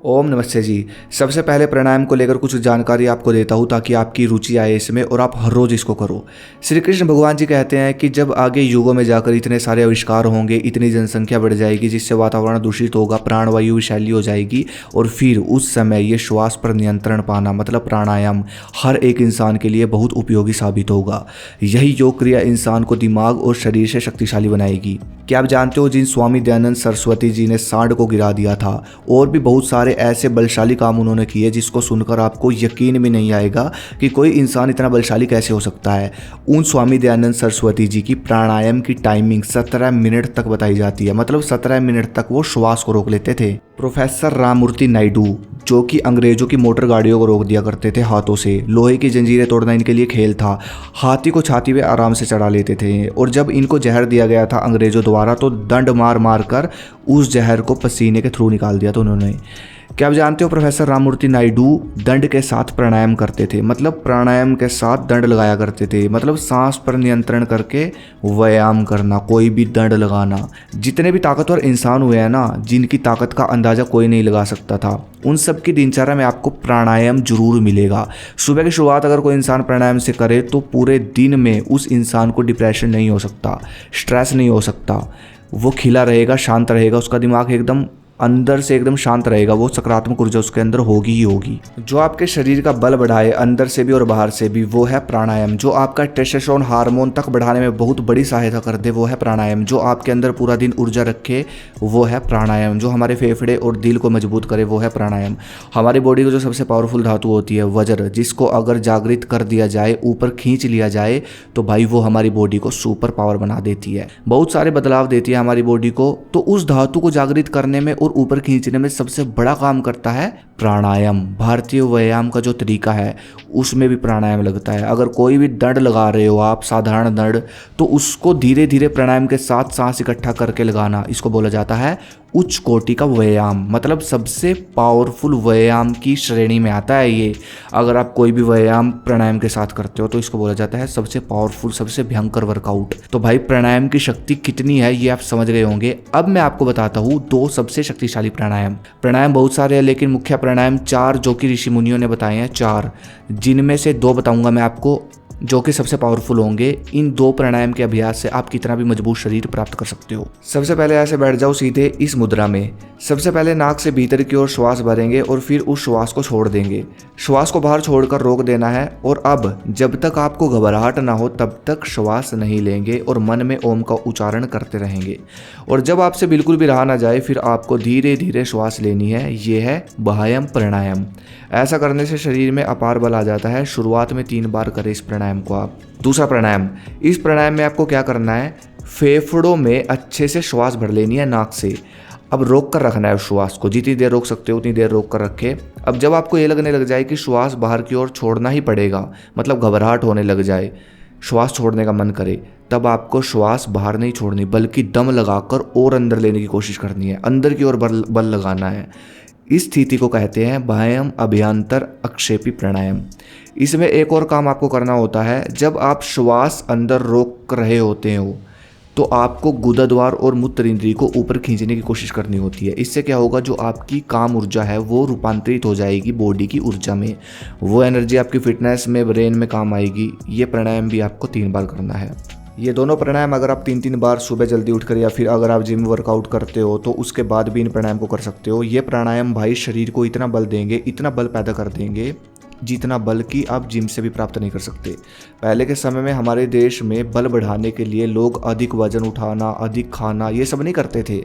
ओम नमस्ते जी। सबसे पहले प्राणायाम को लेकर कुछ जानकारी आपको देता हूँ ताकि आपकी रुचि आए इसमें और आप हर रोज़ इसको करो। श्री कृष्ण भगवान जी कहते हैं कि जब आगे युगों में जाकर इतने सारे आविष्कार होंगे, इतनी जनसंख्या बढ़ जाएगी जिससे वातावरण दूषित होगा, प्राणवायु विषैली हो जाएगी और फिर उस समय ये श्वास पर नियंत्रण पाना मतलब प्राणायाम हर एक इंसान के लिए बहुत उपयोगी साबित होगा। यही योग क्रिया इंसान को दिमाग और शरीर से शक्तिशाली बनाएगी। क्या आप जानते हो जिन स्वामी दयानंद सरस्वती जी ने सांड को गिरा दिया था और भी बहुत सारे ऐसे बलशाली काम उन्होंने किए जिसको सुनकर आपको यकीन भी नहीं आएगा कि कोई इंसान इतना बलशाली कैसे हो सकता है। उन स्वामी दयानंद सरस्वती जी की प्राणायाम की टाइमिंग 17 मिनट तक बताई जाती है, मतलब 17 मिनट तक वो श्वास को रोक लेते थे। प्रोफेसर राममूर्ति नायडू जो कि अंग्रेजों की मोटर गाड़ियों को रोक दिया करते थे हाथों से, लोहे की जंजीरें तोड़ना इनके लिए खेल था। हाथी को छाती पे आराम से चढ़ा लेते थे और जब इनको जहर दिया गया था अंग्रेजों द्वारा तो दंड मार मार कर उस जहर को पसीने के थ्रू निकाल दिया था उन्होंने। क्या आप जानते हो प्रोफेसर राममूर्ति नायडू दंड के साथ प्राणायाम करते थे, मतलब प्राणायाम के साथ दंड लगाया करते थे, मतलब सांस पर नियंत्रण करके व्यायाम करना, कोई भी दंड लगाना। जितने भी ताकतवर इंसान हुए हैं ना, जिनकी ताकत का अंदाज़ा कोई नहीं लगा सकता था, उन सब की दिनचर्या में आपको प्राणायाम जरूर मिलेगा। सुबह की शुरुआत अगर कोई इंसान प्राणायाम से करे तो पूरे दिन में उस इंसान को डिप्रेशन नहीं हो सकता, स्ट्रेस नहीं हो सकता, वो खिला रहेगा, शांत रहेगा, उसका दिमाग एकदम अंदर से एकदम शांत रहेगा, वो सकारात्मक ऊर्जा उसके अंदर होगी ही होगी। जो आपके शरीर का बल बढ़ाए अंदर से भी और बाहर से भी वो है प्राणायाम। जो आपका टेस्टोस्टेरोन हार्मोन तक बढ़ाने में बहुत बड़ी सहायता कर दे वो है प्राणायाम। जो आपके अंदर पूरा दिन ऊर्जा रखे वो है प्राणायाम। जो हमारे फेफड़े और दिल को मजबूत करे वो है प्राणायाम। हमारी बॉडी को जो सबसे पावरफुल धातु होती है वज्र, जिसको अगर जागृत कर दिया जाए, ऊपर खींच लिया जाए तो भाई वो हमारी बॉडी को सुपर पावर बना देती है, बहुत सारे बदलाव देती है हमारी बॉडी को। तो उस धातु को जागृत करने में और ऊपर खींचने में सबसे बड़ा काम करता है प्राणायाम। भारतीय व्यायाम का जो तरीका है उसमें भी प्राणायाम लगता है। अगर कोई भी दंड लगा रहे हो आप, साधारण दंड, तो उसको धीरे धीरे प्राणायाम के साथ सांस इकट्ठा करके लगाना, इसको बोला जाता है उच्च कोटि का व्यायाम, मतलब सबसे पावरफुल व्यायाम की श्रेणी में आता है ये। अगर आप कोई भी व्यायाम प्राणायाम के साथ करते हो तो इसको बोला जाता है सबसे पावरफुल, सबसे भयंकर वर्कआउट। तो भाई प्राणायाम की शक्ति कितनी है ये आप समझ गए होंगे। अब मैं आपको बताता हूँ 2 सबसे शक्तिशाली प्राणायाम। प्राणायाम बहुत सारे हैं लेकिन मुख्य प्राणायाम 4 जो कि ऋषि मुनियों ने बताए हैं, 4, जिनमें से 2 बताऊंगा मैं आपको जो कि सबसे पावरफुल होंगे। इन 2 प्राणायाम के अभ्यास से आप कितना भी मजबूत शरीर प्राप्त कर सकते हो। सबसे पहले ऐसे बैठ जाओ सीधे इस मुद्रा में। सबसे पहले नाक से भीतर की ओर श्वास भरेंगे और फिर उस श्वास को छोड़ देंगे। श्वास को बाहर छोड़कर रोक देना है और अब जब तक आपको घबराहट ना हो तब तक श्वास नहीं लेंगे और मन में ओम का उच्चारण करते रहेंगे। और जब आपसे बिल्कुल भी रहा ना जाए फिर आपको धीरे धीरे श्वास लेनी है। ये है व्यायाम प्राणायाम। ऐसा करने से शरीर में अपार बल आ जाता है। शुरुआत में 3 बार करें इस प्राणायाम को आप। दूसरा प्राणायाम, इस प्राणायाम में आपको क्या करना है, फेफड़ों में अच्छे से श्वास भर लेनी है नाक से। अब रोक कर रखना है उस श्वास को, जितनी देर रोक सकते हो उतनी देर रोक कर रखे। अब जब आपको ये लगने लग जाए कि श्वास बाहर की ओर छोड़ना ही पड़ेगा, मतलब घबराहट होने लग जाए, श्वास छोड़ने का मन करे, तब आपको श्वास बाहर नहीं छोड़नी बल्कि दम लगाकर और अंदर लेने की कोशिश करनी है, अंदर की ओर बल लगाना है। इस स्थिति को कहते हैं व्यायाम अभ्यंतर अक्षेपी प्राणायाम। इसमें एक और काम आपको करना होता है। जब आप श्वास अंदर रोक रहे होते हो तो आपको गुदाद्वार और मूत्र इंद्री को ऊपर खींचने की कोशिश करनी होती है। इससे क्या होगा, जो आपकी काम ऊर्जा है वो रूपांतरित हो जाएगी बॉडी की ऊर्जा में, वो एनर्जी आपकी फिटनेस में, ब्रेन में काम आएगी। ये प्राणायाम भी आपको 3 बार करना है। ये दोनों प्राणायाम अगर आप 3-3 बार सुबह जल्दी उठकर या फिर अगर आप जिम वर्कआउट करते हो तो उसके बाद भी इन प्राणायाम को कर सकते हो। ये प्राणायाम भाई शरीर को इतना बल देंगे, इतना बल पैदा कर देंगे जितना बल की आप जिम से भी प्राप्त नहीं कर सकते। पहले के समय में हमारे देश में बल बढ़ाने के लिए लोग अधिक वजन उठाना, अधिक खाना, ये सब नहीं करते थे,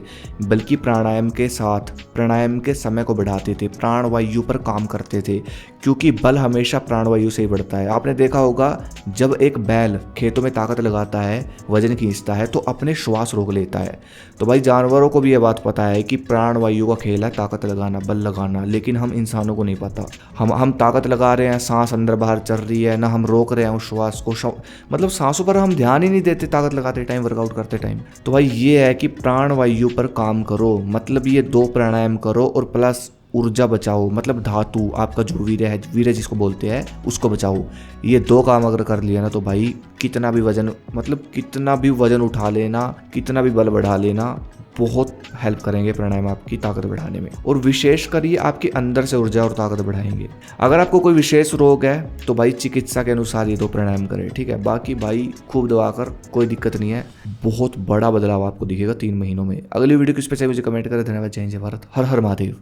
बल्कि प्राणायाम के साथ प्राणायाम के समय को बढ़ाते थे, प्राणवायु पर काम करते थे, क्योंकि बल हमेशा प्राणवायु से ही बढ़ता है। आपने देखा होगा जब एक बैल खेतों में ताकत लगाता है, वजन खींचता है तो अपने श्वास रोक लेता है। तो भाई जानवरों को भी ये बात पता है कि प्राणवायु का खेल है ताकत लगाना, बल लगाना, लेकिन हम इंसानों को नहीं पता। हम ताकत लगा रहे हैं, सांस अंदर बाहर चल रही है ना, हम रोक रहे हैं उस श्वास को, मतलब सांसों पर हम ध्यान ही नहीं देते ताकत लगाते टाइम, वर्कआउट करते टाइम। तो भाई ये है कि प्राणवायु पर काम करो, मतलब ये 2 प्राणायाम करो और प्लस ऊर्जा बचाओ, मतलब धातु आपका जो वीर्य है, वीर्य जिसको बोलते हैं, उसको बचाओ। ये 2 काम अगर कर लिया ना तो भाई कितना भी वजन, मतलब कितना भी वजन उठा लेना, कितना भी बल बढ़ा लेना, बहुत हेल्प करेंगे प्राणायाम आपकी ताकत बढ़ाने में, और विशेषकर ये आपके अंदर से ऊर्जा और ताकत बढ़ाएंगे। अगर आपको कोई विशेष रोग है तो भाई चिकित्सा के अनुसार ये 2 प्राणायाम करें, ठीक है। बाकी भाई खूब दवा कर, कोई दिक्कत नहीं है, बहुत बड़ा बदलाव आपको दिखेगा 3 महीनों में। अगली वीडियो किस पे चाहिए मुझे कमेंट करें। धन्यवाद। जय हिंद, जय भारत, हर हर महादेव।